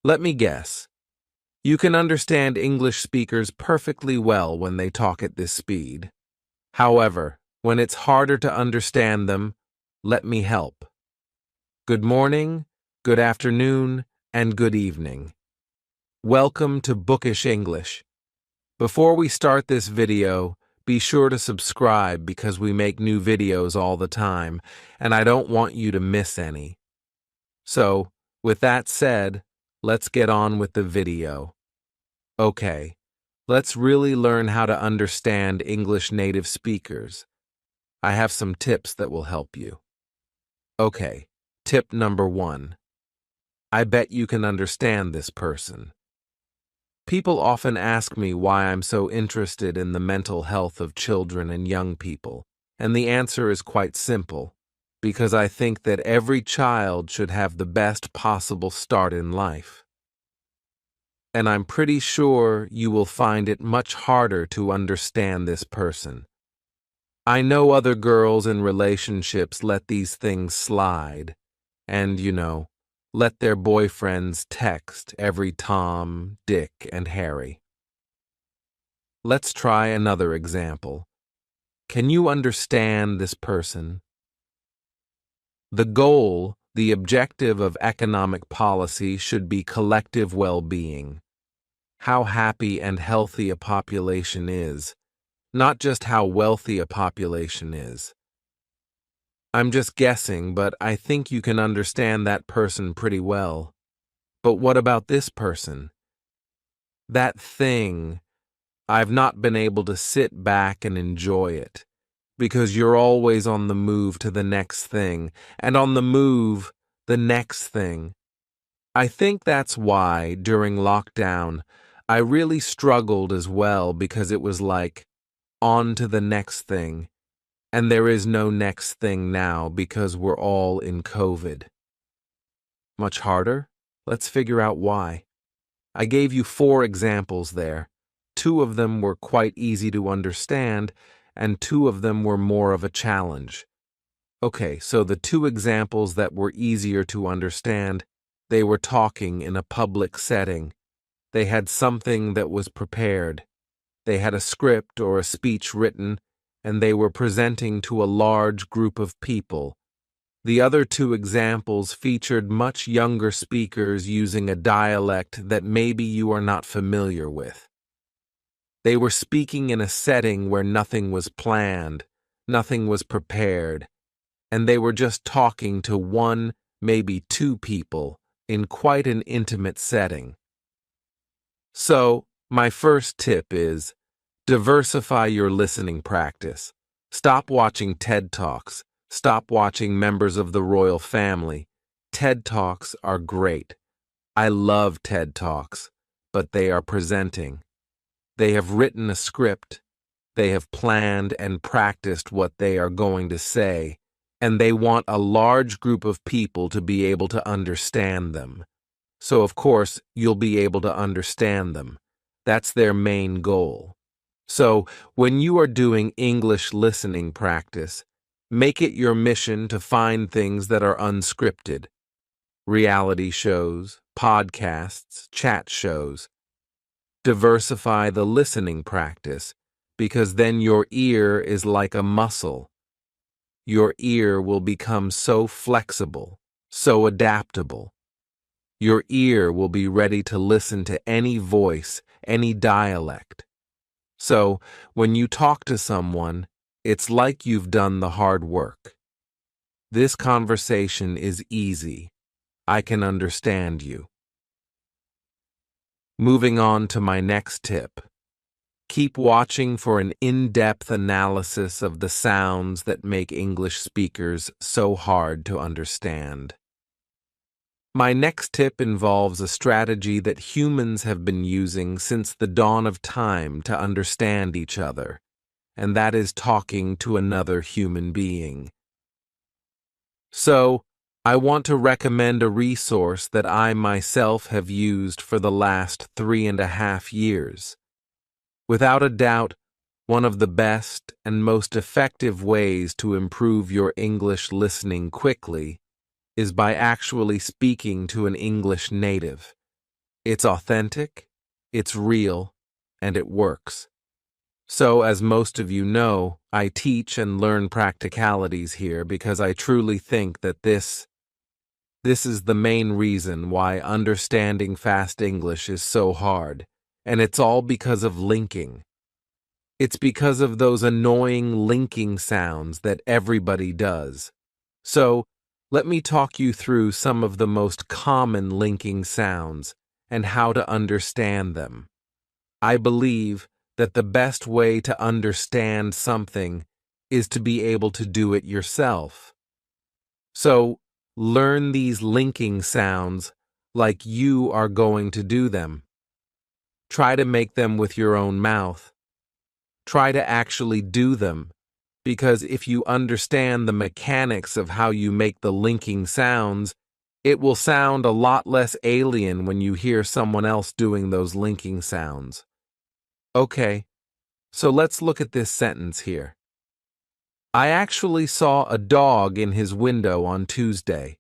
Let me guess. You can understand English speakers perfectly well when they talk at this speed. However, when it's harder to understand them, let me help. Good morning, good afternoon, and good evening. Welcome to Bookish English. Before we start this video, be sure to subscribe because we make new videos all the time, and I don't want you to miss any. So, with that said, let's get on with the video. Okay, let's really learn how to understand English native speakers. I have some tips that will help you. Okay, tip number 1. I bet you can understand this person. People often ask me why I'm so interested in the mental health of children and young people, and the answer is quite simple, because I think that every child should have the best possible start in life. And I'm pretty sure you will find it much harder to understand this person. I know other girls in relationships let these things slide, and, let their boyfriends text every Tom, Dick, and Harry. Let's try another example. Can you understand this person? The goal, the objective of economic policy should be collective well-being. How happy and healthy a population is, not just how wealthy a population is. I'm just guessing, but I think you can understand that person pretty well. But what about this person? That thing, I've not been able to sit back and enjoy it, because you're always on the move to the next thing, and on the move, the next thing. I think that's why, during lockdown, I really struggled as well, because it was like, on to the next thing. And there is no next thing now because we're all in COVID. Much harder? Let's figure out why. I gave you 4 examples there. 2 of them were quite easy to understand, and 2 of them were more of a challenge. Okay, so the 2 examples that were easier to understand, they were talking in a public setting. They had something that was prepared. They had a script or a speech written, and they were presenting to a large group of people. The other 2 examples featured much younger speakers using a dialect that maybe you are not familiar with. They were speaking in a setting where nothing was planned, nothing was prepared, and they were just talking to 1, maybe 2 people in quite an intimate setting. So, my first tip is, diversify your listening practice. Stop watching TED Talks. Stop watching members of the royal family. TED Talks are great. I love TED Talks, but they are presenting. They have written a script. They have planned and practiced what they are going to say, and they want a large group of people to be able to understand them. So, of course, you'll be able to understand them. That's their main goal. So, when you are doing English listening practice, make it your mission to find things that are unscripted. Reality shows, podcasts, chat shows. Diversify the listening practice, because then your ear is like a muscle. Your ear will become so flexible, so adaptable. Your ear will be ready to listen to any voice, any dialect. So, when you talk to someone, it's like you've done the hard work. This conversation is easy. I can understand you. Moving on to my next tip. Keep watching for an in-depth analysis of the sounds that make English speakers so hard to understand. My next tip involves a strategy that humans have been using since the dawn of time to understand each other, and that is talking to another human being. So, I want to recommend a resource that I myself have used for the last 3.5 years. Without a doubt, one of the best and most effective ways to improve your English listening quickly is by actually speaking to an English native. It's authentic, it's real, and it works. So, as most of you know, I teach and learn practicalities here because I truly think that this is the main reason why understanding fast English is so hard, and it's all because of linking. It's because of those annoying linking sounds that everybody does. So, let me talk you through some of the most common linking sounds and how to understand them. I believe that the best way to understand something is to be able to do it yourself. So, learn these linking sounds like you are going to do them. Try to make them with your own mouth. Try to actually do them, because if you understand the mechanics of how you make the linking sounds, it will sound a lot less alien when you hear someone else doing those linking sounds. Okay, so let's look at this sentence here. I actually saw a dog in his window on Tuesday.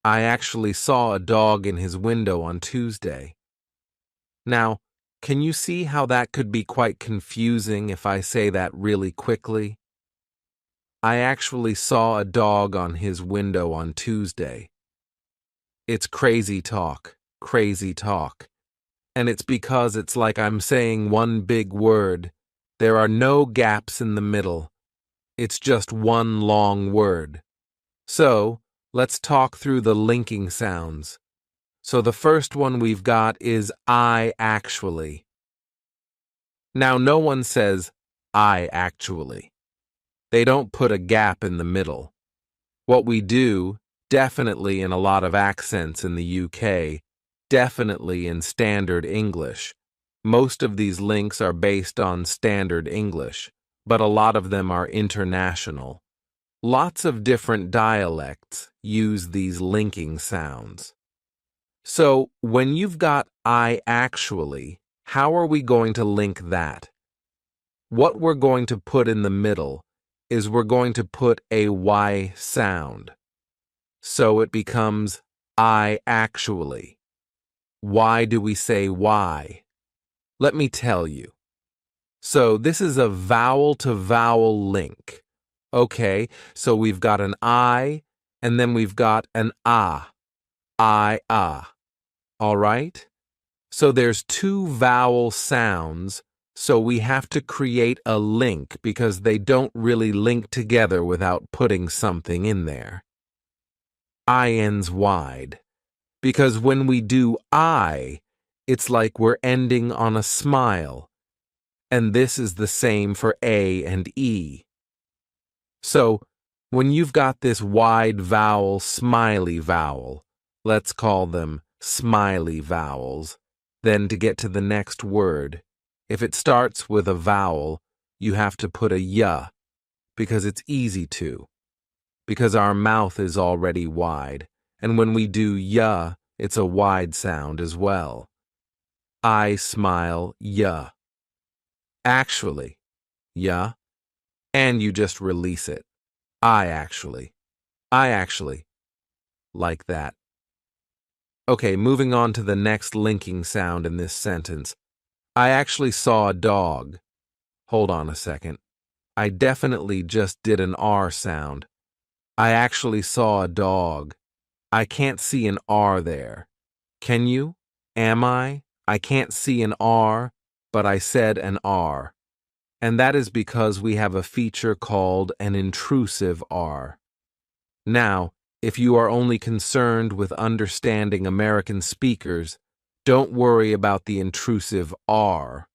I actually saw a dog in his window on Tuesday. Now, can you see how that could be quite confusing if I say that really quickly? I actually saw a dog on his window on Tuesday. It's crazy talk, crazy talk. And it's because it's like I'm saying one big word. There are no gaps in the middle. It's just one long word. So, let's talk through the linking sounds. So the first one we've got is I actually. Now no one says I actually. They don't put a gap in the middle. What we do, definitely in a lot of accents in the UK, definitely in standard English. Most of these links are based on standard English, but a lot of them are international. Lots of different dialects use these linking sounds. So, when you've got I actually, how are we going to link that? What we're going to put in the middle is we're going to put a Y sound. So it becomes I actually. Why do we say why? Let me tell you. So this is a vowel to vowel link. Okay, so we've got an I, and then we've got an ah. I, ah. All right? So there's two vowel sounds, so we have to create a link because they don't really link together without putting something in there. I ends wide. Because when we do I, it's like we're ending on a smile. And this is the same for A and E. So, when you've got this wide vowel, smiley vowel, let's call them smiley vowels, then to get to the next word, if it starts with a vowel, you have to put a y, because it's easy to, because our mouth is already wide, and when we do y, it's a wide sound as well. I smile, y. Actually, y, and you just release it. I actually, like that. Okay, moving on to the next linking sound in this sentence. I actually saw a dog. Hold on a second. I definitely just did an R sound. I actually saw a dog. I can't see an R there. Can you? Am I? I can't see an R, but I said an R. And that is because we have a feature called an intrusive R. Now, if you are only concerned with understanding American speakers, don't worry about the intrusive R.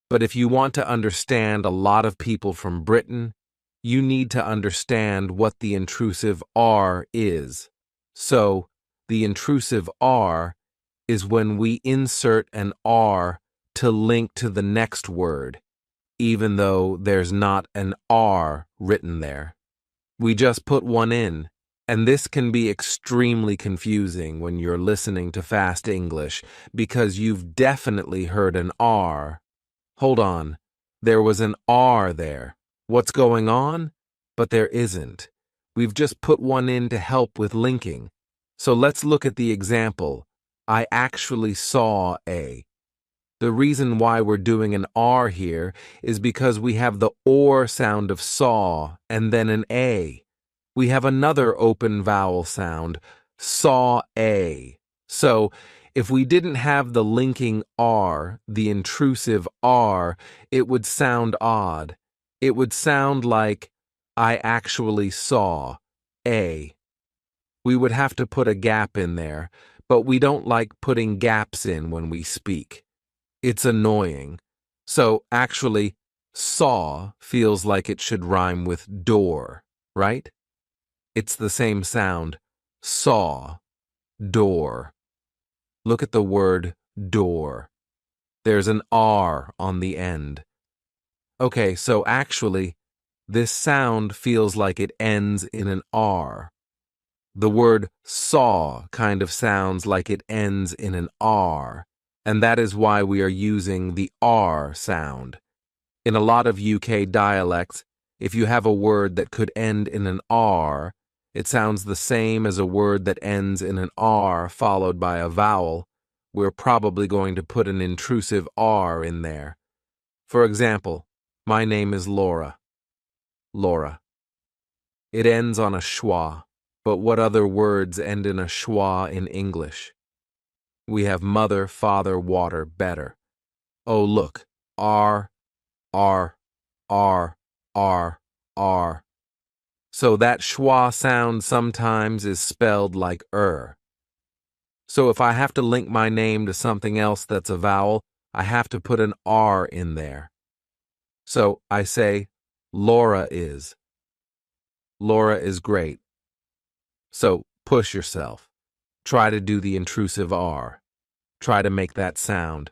But if you want to understand a lot of people from Britain, you need to understand what the intrusive R is. So, the intrusive R is when we insert an R to link to the next word, even though there's not an R written there. We just put one in. And this can be extremely confusing when you're listening to fast English because you've definitely heard an R. Hold on, there was an R there. What's going on? But there isn't. We've just put one in to help with linking. So let's look at the example. I actually saw a. The reason why we're doing an R here is because we have the OR sound of saw and then an A. We have another open vowel sound, saw a. So, if we didn't have the linking R, the intrusive R, it would sound odd. It would sound like, I actually saw a. We would have to put a gap in there, but we don't like putting gaps in when we speak. It's annoying. So, actually, saw feels like it should rhyme with door, right? It's the same sound. Saw, door. Look at the word door. There's an R on the end. Okay, so actually, this sound feels like it ends in an R. The word saw kind of sounds like it ends in an R, and that is why we are using the R sound. In a lot of UK dialects, if you have a word that could end in an R, it sounds the same as a word that ends in an R followed by a vowel. We're probably going to put an intrusive R in there. For example, my name is Laura. Laura. It ends on a schwa, but what other words end in a schwa in English? We have mother, father, water, better. Oh, look, R, R, R, R, R. So that schwa sound sometimes is spelled like So if I have to link my name to something else that's a vowel, I have to put an R in there. So I say, Laura is. Laura is great. So push yourself. Try to do the intrusive R. Try to make that sound.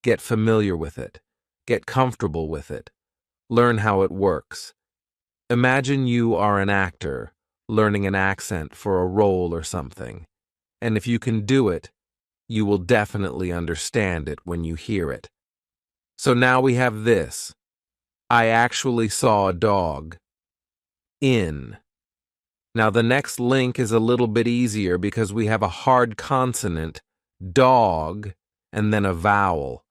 Get familiar with it. Get comfortable with it. Learn how it works. Imagine you are an actor, learning an accent for a role or something. And if you can do it, you will definitely understand it when you hear it. So now we have this. I actually saw a dog. In. Now the next link is a little bit easier because we have a hard consonant, dog, and then a vowel.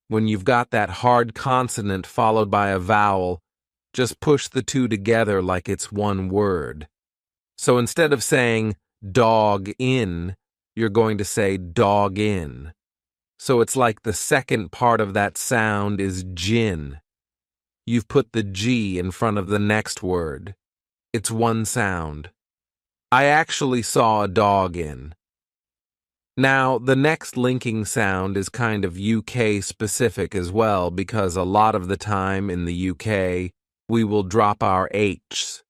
When you've got that hard consonant followed by a vowel, just push the two together like it's one word. So instead of saying dog in, you're going to say dog in. So it's like the second part of that sound is gin. You've put the G in front of the next word. It's one sound. I actually saw a dog in. Now, the next linking sound is kind of UK specific as well because a lot of the time in the UK, we will drop our H's.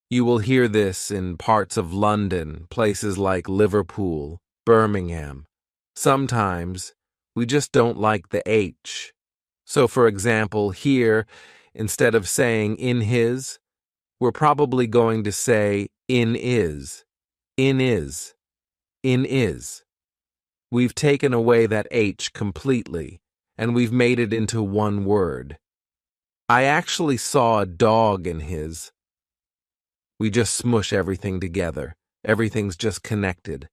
You will hear this in parts of London, places like Liverpool, Birmingham. Sometimes, we just don't like the H. So, for example, here, instead of saying in his, we're probably going to say in is, in is, in is. We've taken away that H completely, and we've made it into one word. I actually saw a dog in his. We just smush everything together. Everything's just connected.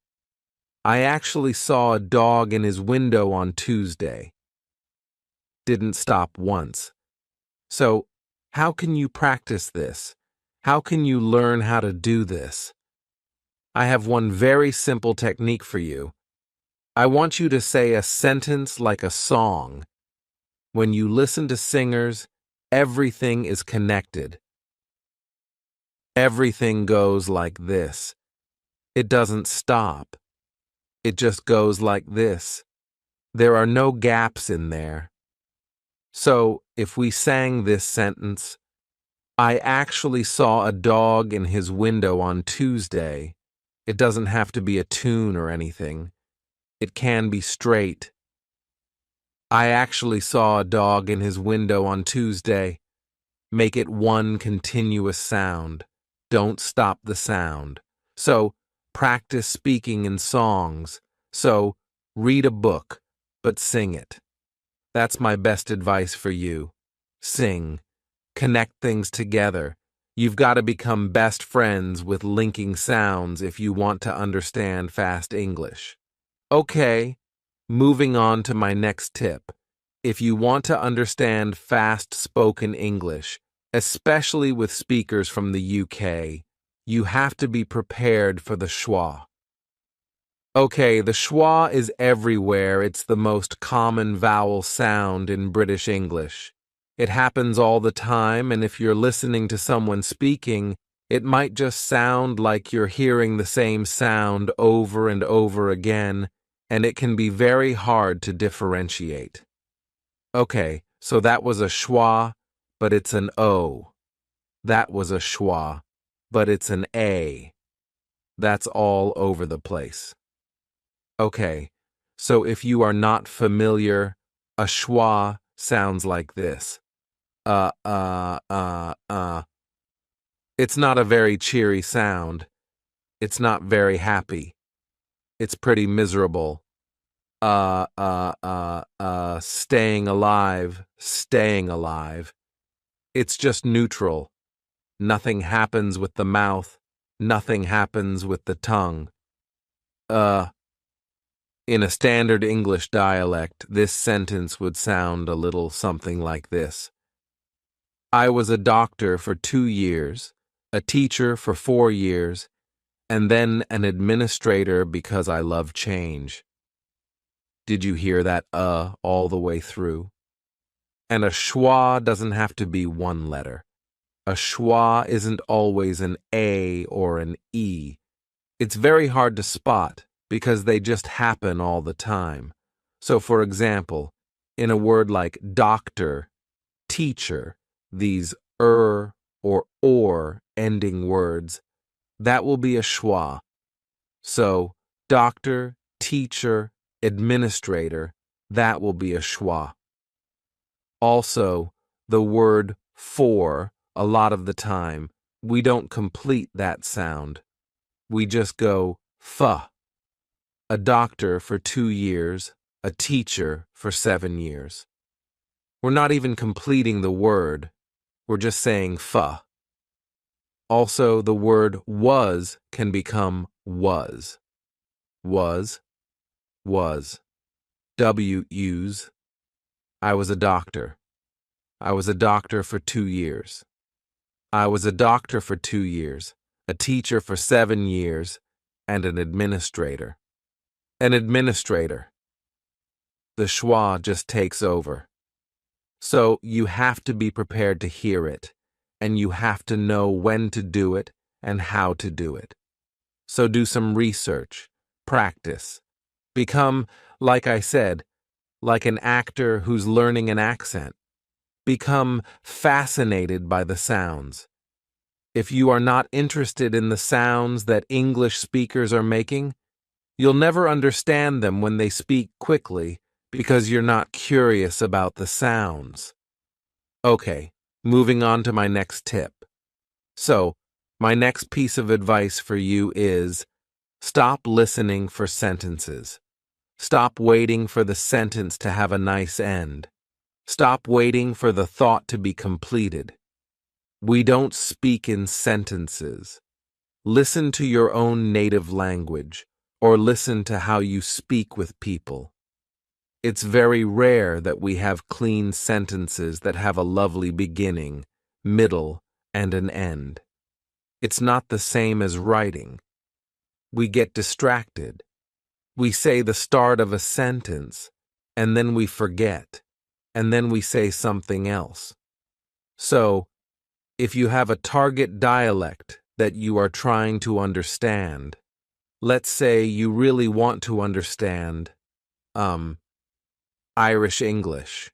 I actually saw a dog in his window on Tuesday. Didn't stop once. So, how can you practice this? How can you learn how to do this? I have one very simple technique for you. I want you to say a sentence like a song. When you listen to singers, everything is connected. Everything goes like this. It doesn't stop. It just goes like this. There are no gaps in there. So, if we sang this sentence, I actually saw a dog in his window on Tuesday. It doesn't have to be a tune or anything. It can be straight. I actually saw a dog in his window on Tuesday. Make it one continuous sound. Don't stop the sound. So, practice speaking in songs. So, read a book, but sing it. That's my best advice for you. Sing. Connect things together. You've got to become best friends with linking sounds if you want to understand fast English. Okay, moving on to my next tip. If you want to understand fast-spoken English, especially with speakers from the UK, you have to be prepared for the schwa. Okay, the schwa is everywhere. It's the most common vowel sound in British English. It happens all the time, and if you're listening to someone speaking, it might just sound like you're hearing the same sound over and over again, and it can be very hard to differentiate. Okay, so that was a schwa, but it's an O. That was a schwa, but it's an A. That's all over the place. Okay, so if you are not familiar, a schwa sounds like this. Uh, uh, uh, uh. It's not a very cheery sound. It's not very happy. It's pretty miserable. Staying alive, staying alive. It's just neutral. Nothing happens with the mouth. Nothing happens with the tongue. In a standard English dialect, this sentence would sound a little something like this. I was a doctor for 2 years, a teacher for 4 years, and then an administrator because I love change. Did you hear that all the way through? And a schwa doesn't have to be one letter. A schwa isn't always an A or an E. It's very hard to spot because they just happen all the time. So, for example, in a word like doctor, teacher, these or ending words, that will be a schwa. So, doctor, teacher, administrator, that will be a schwa. Also, the word for, a lot of the time, we don't complete that sound. We just go fa. A doctor for 2 years, a teacher for 7 years. We're not even completing the word. We're just saying fa. Also, the word was can become was. Was, was. Use. I was a doctor. I was a doctor for 2 years. I was a doctor for 2 years, a teacher for 7 years, and an administrator. An administrator. The schwa just takes over. So you have to be prepared to hear it, and you have to know when to do it and how to do it. So do some research, practice. Become, like I said, like an actor who's learning an accent. Become fascinated by the sounds. If you are not interested in the sounds that English speakers are making, you'll never understand them when they speak quickly because you're not curious about the sounds. Okay, moving on to my next tip. So, my next piece of advice for you is stop listening for sentences. Stop waiting for the sentence to have a nice end. Stop waiting for the thought to be completed. We don't speak in sentences. Listen to your own native language, or listen to how you speak with people. It's very rare that we have clean sentences that have a lovely beginning, middle, and an end. It's not the same as writing. We get distracted. We say the start of a sentence, and then we forget, and then we say something else. So, if you have a target dialect that you are trying to understand, let's say you really want to understand, Irish English.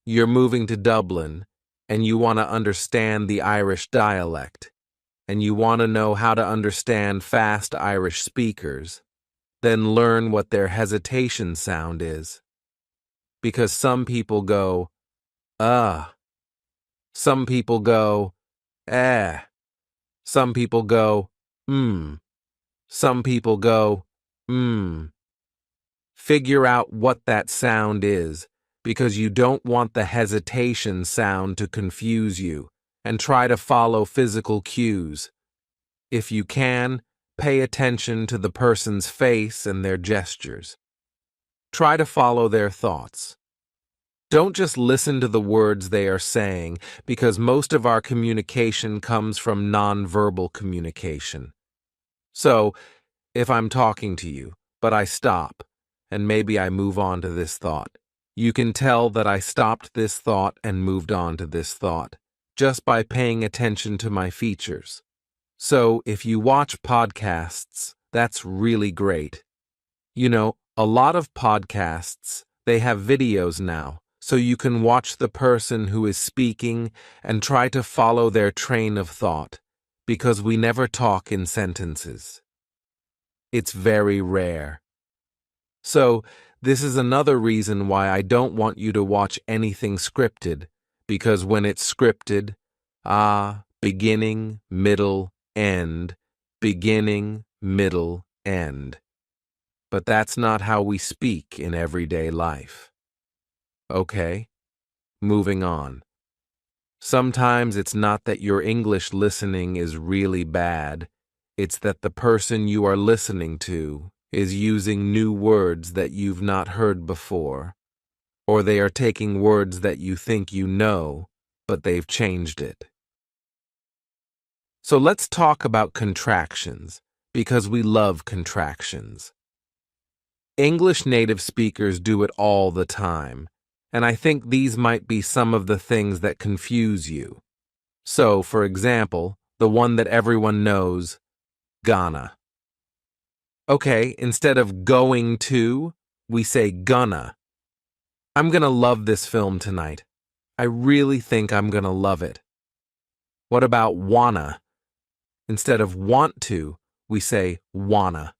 You're moving to Dublin, and you want to understand the Irish dialect, and you want to know how to understand fast Irish speakers, then learn what their hesitation sound is. Because some people go, some people go, eh. Some people go, Some people go, Figure out what that sound is, because you don't want the hesitation sound to confuse you, and try to follow physical cues. If you can, pay attention to the person's face and their gestures. Try to follow their thoughts. Don't just listen to the words they are saying, because most of our communication comes from nonverbal communication. So, if I'm talking to you, but I stop, and maybe I move on to this thought, you can tell that I stopped this thought and moved on to this thought, just by paying attention to my features. So, if you watch podcasts, that's really great. You know, a lot of podcasts, they have videos now, so you can watch the person who is speaking and try to follow their train of thought, because we never talk in sentences. It's very rare. So, this is another reason why I don't want you to watch anything scripted, because when it's scripted, beginning, middle, end, beginning, middle, end. But that's not how we speak in everyday life. Okay, moving on. Sometimes it's not that your English listening is really bad, it's that the person you are listening to is using new words that you've not heard before, or they are taking words that you think you know, but they've changed it. So let's talk about contractions, because we love contractions. English native speakers do it all the time, and I think these might be some of the things that confuse you. So, for example, the one that everyone knows, gonna. Okay, instead of going to, we say gonna. I'm gonna love this film tonight. I really think I'm gonna love it. What about wanna? Instead of want to, we say wanna.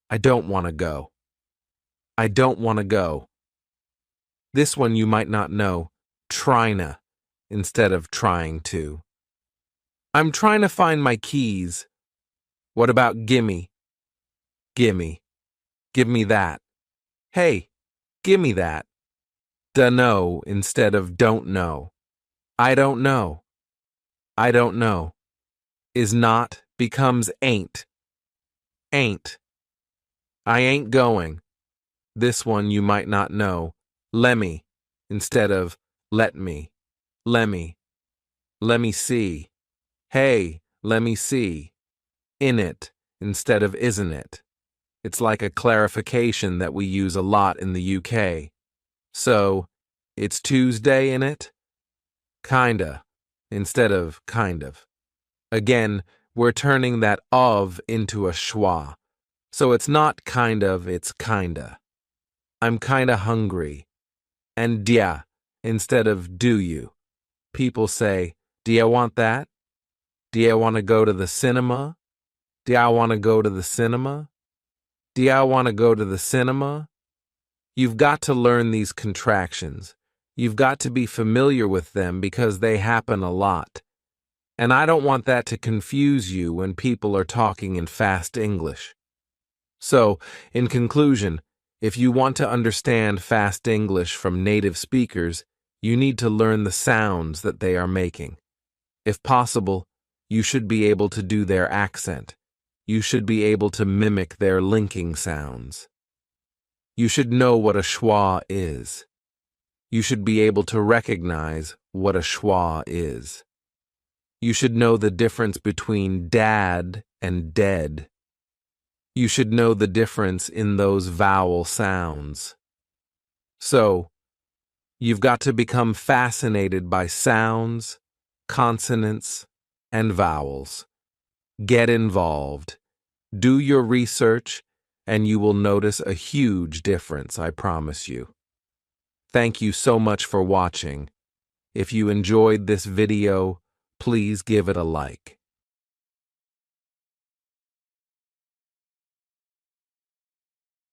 I don't want to go. I don't want to go. This one you might not know, tryna, instead of trying to. I'm trying to find my keys. What about gimme? Gimme. Give me that. Hey, gimme that. Dunno instead of don't know. I don't know. I don't know. Is not becomes ain't. Ain't. I ain't going. This one you might not know. Lemme instead of let me. Lemme. Lemme see. Hey, lemme see. In it instead of isn't it. It's like a clarification that we use a lot in the UK. So, it's Tuesday in it? Kinda, instead of kind of. Again, we're turning that of into a schwa. So it's not kind of, it's kinda. I'm kinda hungry. And dia, instead of do you. People say, do you want that? Do you want to go to the cinema? Do I want to go to the cinema? Do I want to go to the cinema? You've got to learn these contractions. You've got to be familiar with them because they happen a lot. And I don't want that to confuse you when people are talking in fast English. So, in conclusion, if you want to understand fast English from native speakers, you need to learn the sounds that they are making. If possible, you should be able to do their accent. You should be able to mimic their linking sounds. You should know what a schwa is. You should be able to recognize what a schwa is. You should know the difference between dad and dead. You should know the difference in those vowel sounds. So, you've got to become fascinated by sounds, consonants, and vowels. Get involved. Do your research, and you will notice a huge difference, I promise you. Thank you so much for watching. If you enjoyed this video, please give it a like.